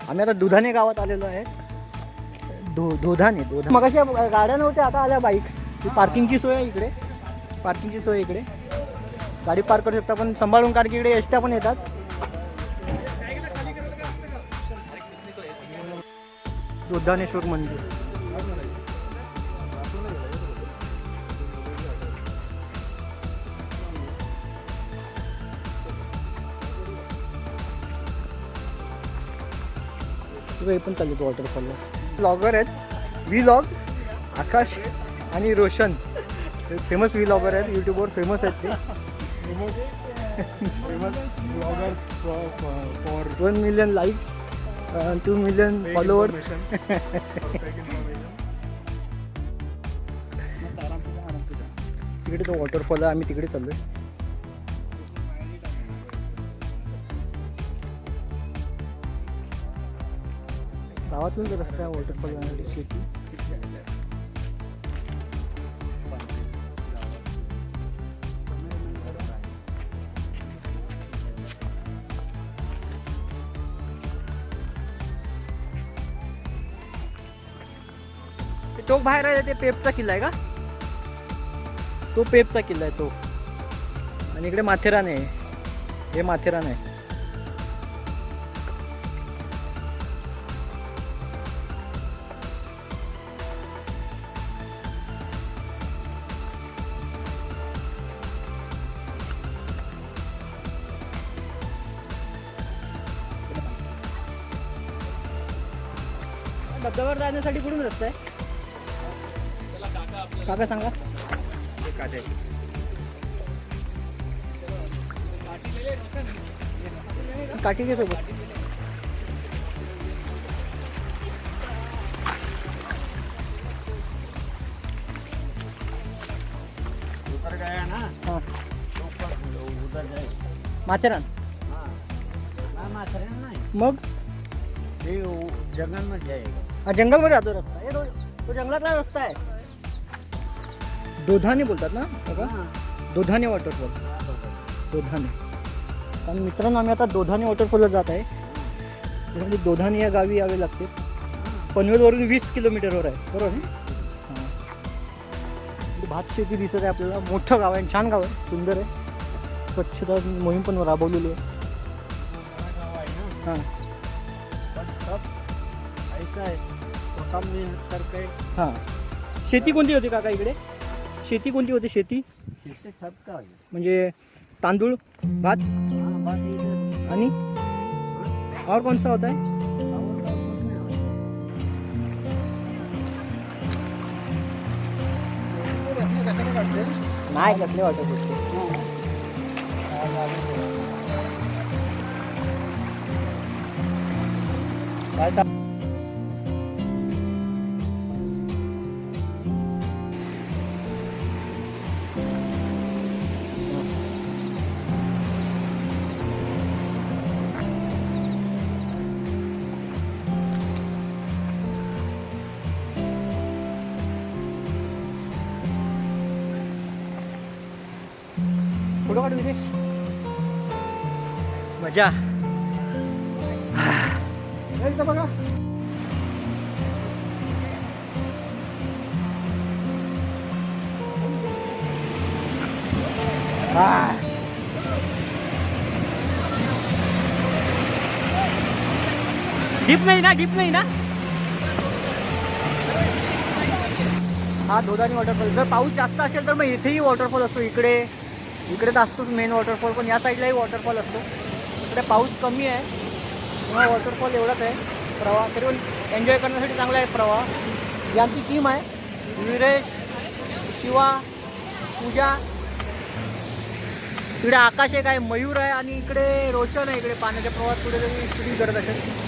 आम्ही आता दुधाने गावात आलेलो आहे. दोधाने मग अशा गाड्या नव्हत्या, आता आल्या बाईक्स. पार्किंगची सोय आहे इकडे, पार्किंगची सोय इकडे, गाडी पार्क करू शकता. पण सांभाळून, कारण की इकडे एसट्या पण येतात. दोधानेश्वर मंदिर. हे पण चालू वॉटरफॉलला. ब्लॉगर आहेत, व्लॉग आकाश आणि रोशन, फेमस व्लॉगर आहेत, यूट्यूबवर फेमस आहेत ते. Famous bloggers for 1 million likes, 2 million followers. तिकडे तो वॉटरफॉल आहे, आम्ही तिकडे चाललोय. गावातून रस्ता आहे वॉटरफॉल जाण्यासाठी. शेती टोक बाहेर आहे, ते पेपचा किल्ला आहे का? तो पेपचा किल्ला आहे तो. आणि इकडे माथेरान आहे, हे माथेरान आहे. धबधब्यावर जाण्यासाठी कुठून रस्ता आहे काका सांगा? काठी घे सोबत. उतर गया ना. हाँ उतर जाए माथेरान. माथेरान नाही, मग हे जंगलमध्ये जाएगा. हा जंगलमध्ये जातो रस्ता. हे तो जंगलातला रस्ता आहे. दोधाने बोलतात ना काका? दोधानी वॉटरफॉल. दोधानी. आणि मित्रांनो, आम्ही आता दोधानी वॉटरफॉलला जात आहे. त्याच्यामध्ये दोधानी या गावी यावे लागते. पनवेलवरून 20 किलोमीटरवर आहे, बरोबर ना? हां. भात शेती दिसत आहे आपल्याला. मोठं गाव आहे, छान गाव आहे, सुंदर आहे. स्वच्छता मोहीम पण राबवलेली आहे. हां ऐसा आहे, स्वतः मेहनत करके. हां. शेती कोणती होती काका इकडे? शेती कोणती होती? शेती सबका म्हणजे तांदूळ, भात आणि और कौन सा होता है? नाही कसले वाटत होते. काय फोटो काढू विशेष मजा. बघा डीप नाही ना, डीप नाही ना. हा दोधानी वॉटरफॉल. जर पाऊस जास्त असेल तर मग इथेही वॉटरफॉल असतो. इकडे तर असतोच मेन वॉटरफॉल, पण या साईडलाही वॉटरफॉल असतो. इकडे पाऊस कमी आहे तेव्हा वॉटरफॉल एवढाच आहे. प्रवाह तरी पण एन्जॉय करण्यासाठी चांगला आहे प्रवाह. ही आमची टीम आहे, विरेश, शिवा, पूजा. इकडे आकाश एक आहे, मयूर आहे आणि इकडे रोशन आहे. इकडे पाण्याच्या प्रवाहात कुठेतरी शूटिंग करत असेल.